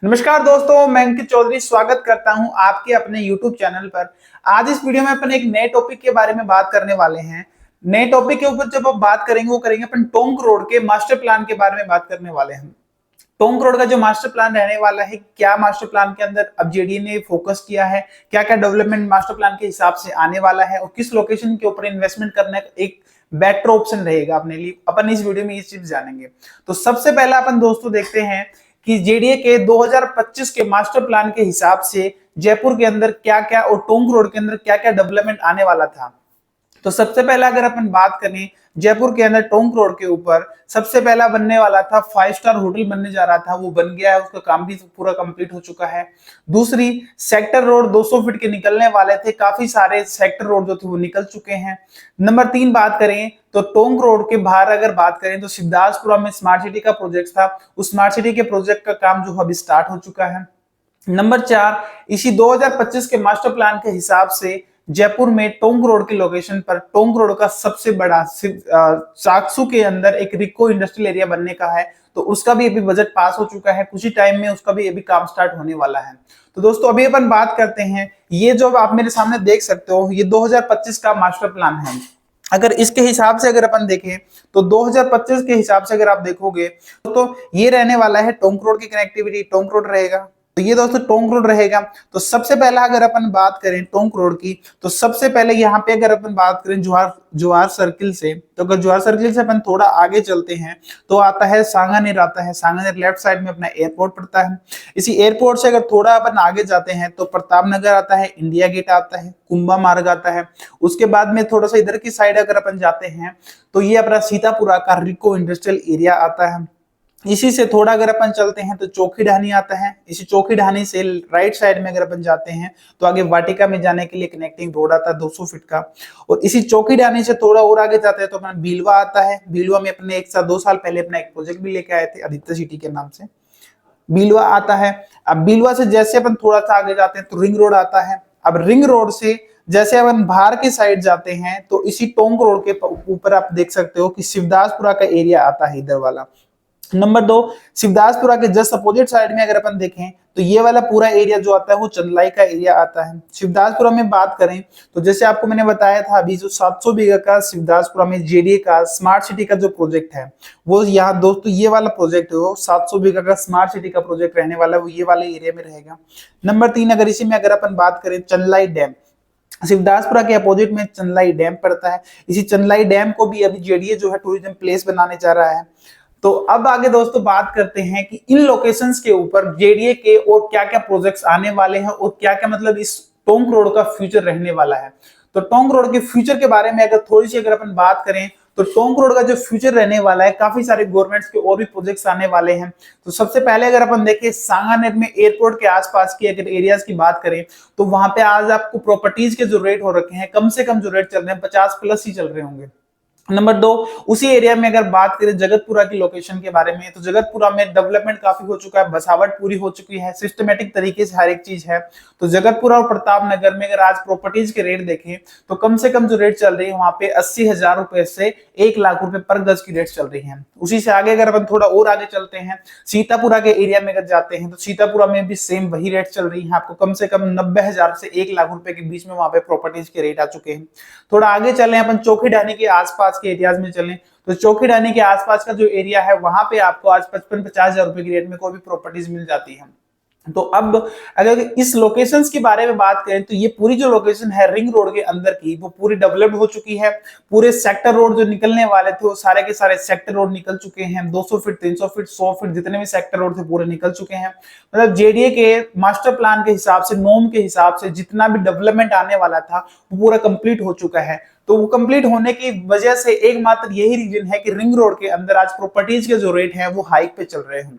नमस्कार दोस्तों, मैं अंकित चौधरी स्वागत करता हूं आपके अपने YouTube चैनल पर। आज इस वीडियो में अपन एक नए टॉपिक के बारे में बात करने वाले हैं। नए टॉपिक के ऊपर जब आप बात करेंगे वो करेंगे अपन टोंक रोड के मास्टर प्लान के बारे में बात करने वाले हैं। टोंक रोड का जो मास्टर प्लान रहने वाला है, क्या मास्टर प्लान के अंदर अब जेडीए ने फोकस किया है, क्या क्या डेवलपमेंट मास्टर प्लान के हिसाब से आने वाला है और किस लोकेशन के ऊपर इन्वेस्टमेंट करने का एक बेटर ऑप्शन रहेगा अपने लिए, अपन इस वीडियो में ये चीज जानेंगे। तो सबसे पहला अपन दोस्तों देखते हैं कि जेडीए के 2025 के मास्टर प्लान के हिसाब से जयपुर के अंदर क्या क्या और टोंक रोड के अंदर क्या क्या डेवलपमेंट आने वाला था। तो सबसे पहला अगर अपन बात करें जयपुर के अंदर टोंक रोड के ऊपर सबसे पहला बनने वाला था 5 स्टार होटल बनने जा रहा था, वो बन गया है, उसका काम भी पूरा कंप्लीट हो चुका है। दूसरी सेक्टर रोड 200 फीट के निकलने वाले थे, काफी सारे सेक्टर रोड जो थे वो निकल चुके हैं। नंबर 3 बात करें तो टोंक रोड के बाहर अगर बात करें तो शिवदासपुरा में स्मार्ट सिटी का प्रोजेक्ट था, उस स्मार्ट सिटी के प्रोजेक्ट का काम जो अभी स्टार्ट हो चुका है। नंबर 4 इसी 2025 के मास्टर प्लान के हिसाब से जयपुर में टोंक रोड की लोकेशन पर टोंक रोड का सबसे बड़ा साकसू के अंदर एक रिको इंडस्ट्रियल एरिया बनने का है, तो उसका भी अभी बजट पास हो चुका है, कुछ ही टाइम में उसका भी अभी काम स्टार्ट होने वाला है। तो दोस्तों अभी अपन बात करते हैं, ये जो आप मेरे सामने देख सकते हो ये 2025 का मास्टर प्लान है। अगर इसके हिसाब से अगर अपन देखें तो 2025 के हिसाब से अगर आप देखोगे तो ये रहने वाला है टोंक रोड की कनेक्टिविटी, टोंक रोड रहेगा। तो ये दोस्तों टोंक रोड रहेगा। तो सबसे पहला अगर अपन बात करें टोंक रोड की, तो सबसे पहले यहाँ पे अगर अपन बात करें जवाहर सर्किल से, तो अगर जवाहर सर्किल से अपन थोड़ा आगे चलते हैं तो आता है सांगानेर, आता है सांगानेर, लेफ्ट साइड में अपना एयरपोर्ट पड़ता है। इसी एयरपोर्ट से अगर थोड़ा अपन आगे जाते हैं तो प्रताप नगर आता है, इंडिया गेट आता है, कुंभा मार्ग आता है। उसके बाद में थोड़ा सा इधर की साइड अगर अपन जाते हैं तो ये अपना सीतापुरा का रिको इंडस्ट्रियल एरिया आता है। इसी से थोड़ा अगर अपन चलते हैं तो चौकी ढानी आता है। इसी चौकी ढानी से राइट साइड में अगर अपन जाते हैं तो आगे वाटिका में जाने के लिए कनेक्टिंग रोड आता है 200 फीट का। और इसी चौकी ढानी से थोड़ा और आगे जाते हैं तो अपना भीलवा आता है। भीलवा में अपने 1 साल 2 साल पहले अपना एक प्रोजेक्ट भी लेके आए थे आदित्य सिटी के नाम से, भीलवा आता है। अब भीलवा से जैसे अपन थोड़ा सा आगे जाते हैं तो रिंग रोड आता है। अब रिंग रोड से जैसे अपन बाहर की साइड जाते हैं तो इसी टोंक रोड के ऊपर आप देख सकते हो कि शिवदासपुरा का एरिया आता है इधर वाला। नंबर 2 शिवदासपुरा के जस्ट अपोजिट साइड में अगर अपन देखें तो ये वाला पूरा एरिया जो आता है वो चंदलाई का एरिया आता है। शिवदासपुरा में बात करें तो जैसे आपको मैंने बताया था अभी जो 700 बीघा का शिवदासपुरा में जेडीए का स्मार्ट सिटी का जो प्रोजेक्ट है वो यहाँ दोस्तों ये वाला प्रोजेक्ट है, वो 700 बीघा का स्मार्ट सिटी का प्रोजेक्ट रहने वाला है, वो ये वाले एरिया में रहेगा। नंबर 3 अगर इसी में अगर अपन बात करें चंदलाई डैम, शिवदासपुरा के अपोजिट में चंदलाई डैम पड़ता है। इसी चंदलाई डैम को भी अभी जेडीए जो है टूरिज्म प्लेस बनाने जा रहा है। तो अब आगे दोस्तों बात करते हैं कि इन लोकेशंस के ऊपर जेडीए के और क्या क्या प्रोजेक्ट्स आने वाले हैं और क्या क्या मतलब इस टोंक रोड का फ्यूचर रहने वाला है। तो टोंक रोड के फ्यूचर के बारे में अगर थोड़ी सी अगर अपन बात करें तो टोंक रोड का जो फ्यूचर रहने वाला है, काफी सारे गवर्नमेंट्स के और भी प्रोजेक्ट्स आने वाले हैं। तो सबसे पहले अगर अपन देखें सांगानेर में एयरपोर्ट के आसपास की अगर एरियाज की बात करें तो वहां पे आज आपको प्रॉपर्टीज के जो रेट हो रखे हैं, कम से कम जो रेट चल रहे हैं 50+ ही चल रहे होंगे। नंबर 2 उसी एरिया में अगर बात करें जगतपुरा की लोकेशन के बारे में, तो जगतपुरा में डेवलपमेंट काफी हो चुका है, बसावट पूरी हो चुकी है, सिस्टमेटिक तरीके से हर एक चीज है। तो जगतपुरा और प्रताप नगर में अगर आज प्रॉपर्टीज के रेट देखें तो कम से कम जो रेट चल रही है वहां पे 80,000 रुपए से 1 लाख रुपए पर गज की रेट चल रही है। उसी से आगे अगर अपन थोड़ा और आगे चलते हैं सीतापुरा के एरिया में अगर जाते हैं तो सीतापुरा में भी सेम वही रेट चल रही है, आपको कम से कम 90,000 से 1 लाख रुपए के बीच में वहां पे प्रॉपर्टीज के रेट आ चुके हैं। थोड़ा आगे चले अपन चौकी ढानी के आसपास के एरियाज में चलें तो चौकी ढानी के आसपास का जो एरिया है वहां पे आपको आज 55-50,000 रुपए की रेट में कोई भी प्रॉपर्टीज मिल जाती है। तो अब अगर इस लोकेशंस के बारे में बात करें तो ये पूरी जो लोकेशन है रिंग रोड के अंदर की वो पूरी डेवलप्ड हो चुकी है। पूरे सेक्टर रोड जो निकलने वाले थे वो सारे के सारे सेक्टर रोड निकल चुके हैं, 200 फीट 300 फीट 100 फीट जितने भी सेक्टर रोड थे पूरे निकल चुके हैं। मतलब जेडीए के मास्टर प्लान के हिसाब से, नॉर्म के हिसाब से जितना भी डेवलपमेंट आने वाला था वो पूरा कंप्लीट हो चुका है। तो वो कंप्लीट होने की वजह से एकमात्र यही रीजन है कि रिंग रोड के अंदर आज प्रॉपर्टीज के जो रेट हैं वो हाइक पे चल रहे हैं।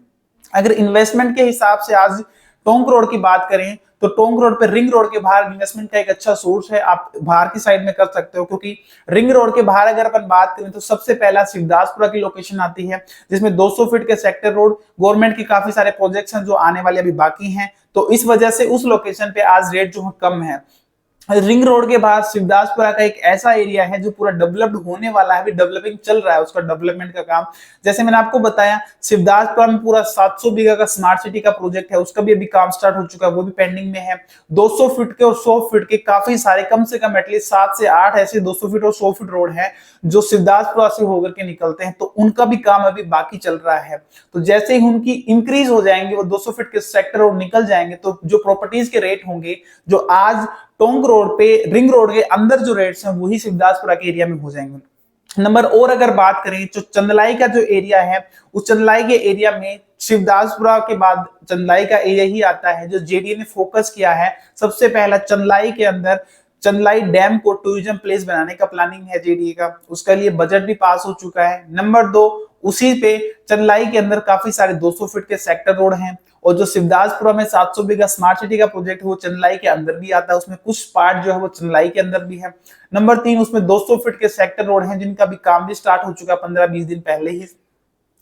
अगर इन्वेस्टमेंट के हिसाब से आज टोंक रोड की बात करें तो टोंक रोड पे रिंग रोड के बाहर इन्वेस्टमेंट का एक अच्छा सोर्स है, आप बाहर की साइड में कर सकते हो, क्योंकि रिंग रोड के बाहर अगर अपन बात करें तो सबसे पहला शिवदासपुरा की लोकेशन आती है जिसमें 200 फीट के सेक्टर रोड, गवर्नमेंट के काफी सारे प्रोजेक्ट्स हैं जो आने वाले अभी बाकी हैं, तो इस वजह से उस लोकेशन पे आज रेट जो है कम है। रिंग रोड के बाद शिवदासपुरा का एक ऐसा एरिया है जो पूरा डेवलप्ड होने वाला है, अभी डेवलपिंग चल रहा है उसका डेवलपमेंट का काम। जैसे मैंने आपको बताया शिवदासपुरा में पूरा 700 बीघा का स्मार्ट सिटी का प्रोजेक्ट है, उसका भी अभी काम स्टार्ट हो चुका है, वो भी पेंडिंग में है। 200 फीट के और 100 फीट के काफी सारे, कम से कम एटलीस्ट 7 से 8 ऐसे 200 फीट और 100 फीट रोड है जो शिवदासपुरा से होकर के निकलते हैं, तो उनका भी काम अभी बाकी चल रहा है। तो जैसे ही उनकी इंक्रीज हो जाएंगे, वो 200 फीट के सेक्टर रोड निकल जाएंगे, तो जो प्रॉपर्टीज के रेट होंगे जो आज टोंक रोड पे रिंग रोड के अंदर जो रेट्स हैं वही शिवदासपुरा के एरिया में हो जाएंगे। नंबर और अगर बात करें तो चंदलाई का जो एरिया है, उस चंदलाई के एरिया में शिवदासपुरा के बाद चंदलाई का एरिया ही आता है जो जेडीए ने फोकस किया है। सबसे पहला चंदलाई के अंदर चंदलाई डैम को टूरिज्म प्लेस बनाने का प्लानिंग है जेडीए का, उसका लिए बजट भी पास हो चुका है। नंबर 2, उसी पे चंदलाई के अंदर काफी सारे 200 फीट के सेक्टर रोड हैं, और जो शिवदासपुरा में 700 बीघा स्मार्ट सिटी का प्रोजेक्ट है वो चंदलाई के अंदर भी आता है, उसमें कुछ पार्ट जो है वो चंदलाई के अंदर भी है। नंबर 3, उसमें 200 फीट के सेक्टर रोड हैं जिनका भी काम भी स्टार्ट हो चुका है 15-20 दिन पहले ही।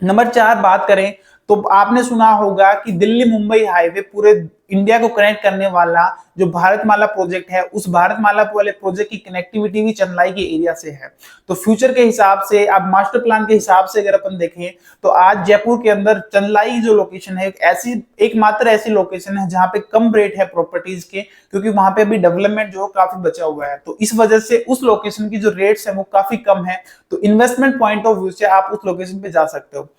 नंबर 4 बात करें तो आपने सुना होगा कि दिल्ली मुंबई हाईवे पूरे इंडिया को कनेक्ट करने वाला जो भारतमाला प्रोजेक्ट है, उस भारतमाला वाले प्रोजेक्ट की कनेक्टिविटी भी चंदलाई के एरिया से है। तो फ्यूचर के हिसाब से, आप मास्टर प्लान के हिसाब से अगर अपन देखें तो आज जयपुर के अंदर चंदलाई जो लोकेशन है एकमात्र ऐसी लोकेशन है जहां पे कम रेट है प्रॉपर्टीज के, क्योंकि वहां पे अभी डेवलपमेंट जो काफी बचा हुआ है। तो इस वजह से उस लोकेशन की जो रेट्स है वो काफी कम है, तो इन्वेस्टमेंट पॉइंट ऑफ व्यू से आप उस लोकेशन पे जा सकते हो।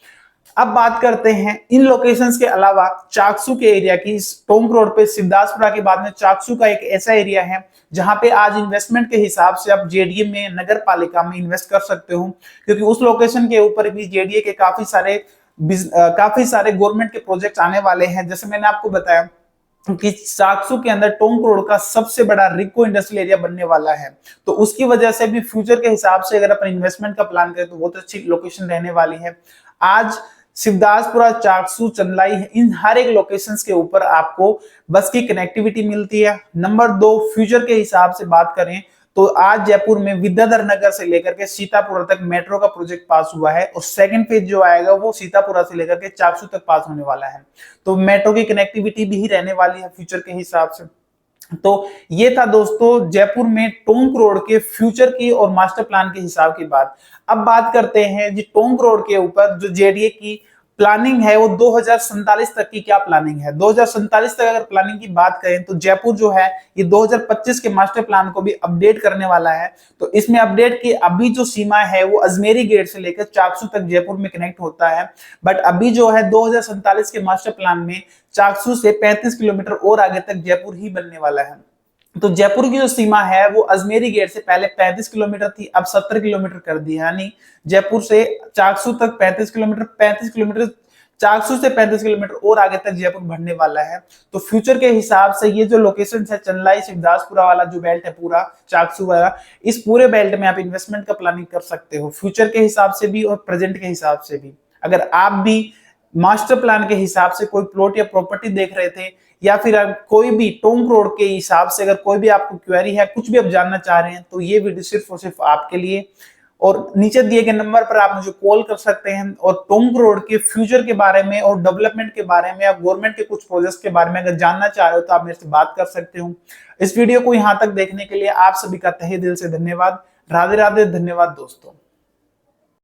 अब बात करते हैं इन लोकेशंस के अलावा चाकसू के एरिया की। टोंक रोड पे शिवदासपुरा के बाद में चाकसू का एक ऐसा एरिया है जहां पे आज इन्वेस्टमेंट के हिसाब से आप जेडीए में, नगर पालिका में इन्वेस्ट कर सकते हो, क्योंकि उस लोकेशन के ऊपर भी जेडीए के काफी सारे गवर्नमेंट के प्रोजेक्ट आने वाले हैं। जैसे मैंने आपको बताया कि चाकसू के अंदर टोंक रोड का सबसे बड़ा रिको इंडस्ट्रियल एरिया बनने वाला है, तो उसकी वजह से भी फ्यूचर के हिसाब से अगर अपन इन्वेस्टमेंट का प्लान करें तो बहुत अच्छी लोकेशन रहने वाली है। आज शिवदासपुरा, चाकसू, चंदलाई, इन हर एक लोकेशंस के ऊपर आपको बस की कनेक्टिविटी मिलती है। नंबर 2, फ्यूचर के हिसाब से बात करें तो आज जयपुर में विद्याधर नगर से लेकर के सीतापुरा तक मेट्रो का प्रोजेक्ट पास हुआ है, और सेकंड फेज जो आएगा वो सीतापुरा से लेकर के चाकसू तक पास होने वाला है। तो मेट्रो की कनेक्टिविटी भी रहने वाली है फ्यूचर के हिसाब से। तो ये था दोस्तों जयपुर में टोंक रोड के फ्यूचर की और मास्टर प्लान के हिसाब की बात। अब बात करते हैं जी टोंक रोड के ऊपर जो जेडीए की प्लानिंग है वो 2047 तक की क्या प्लानिंग है। 2047 तक अगर प्लानिंग की बात करें तो जयपुर जो है ये 2025 के मास्टर प्लान को भी अपडेट करने वाला है। तो इसमें अपडेट की अभी जो सीमा है वो अजमेरी गेट से लेकर चाकसू तक जयपुर में कनेक्ट होता है, बट अभी जो है 2047 के मास्टर प्लान में चाकसू से 35 किलोमीटर और आगे तक जयपुर ही बनने वाला है। तो जयपुर की जो सीमा है वो अजमेरी गेट से पहले 35 किलोमीटर थी, अब 70 किलोमीटर कर दी, यानी जयपुर से चाकसू तक 35 किलोमीटर, 35 किलोमीटर चाकसू से 35 किलोमीटर और आगे तक जयपुर बढ़ने वाला है। तो फ्यूचर के हिसाब से ये जो लोकेशन है चंदलाई शिवदासपुरा वाला जो बेल्ट है पूरा चाकसू वाला, इस पूरे बेल्ट में आप इन्वेस्टमेंट का प्लानिंग कर सकते हो फ्यूचर के हिसाब से भी और प्रेजेंट के हिसाब से भी। अगर आप भी मास्टर प्लान के हिसाब से कोई प्लॉट या प्रॉपर्टी देख रहे थे, या फिर कोई भी टोंक रोड के हिसाब से अगर कोई भी आपको क्वेरी है, कुछ भी आप जानना चाह रहे हैं, तो ये वीडियो सिर्फ और सिर्फ आपके लिए, और नीचे दिए गए नंबर पर आप मुझे कॉल कर सकते हैं। और टोंक रोड के फ्यूचर के बारे में और डेवलपमेंट के बारे में या गवर्नमेंट के कुछ प्रोजेक्ट्स के बारे में अगर जानना चाह रहे हो तो आप मेरे से बात कर सकते हो। इस वीडियो को यहाँ तक देखने के लिए आप सभी का तहे दिल से धन्यवाद। राधे राधे, धन्यवाद दोस्तों।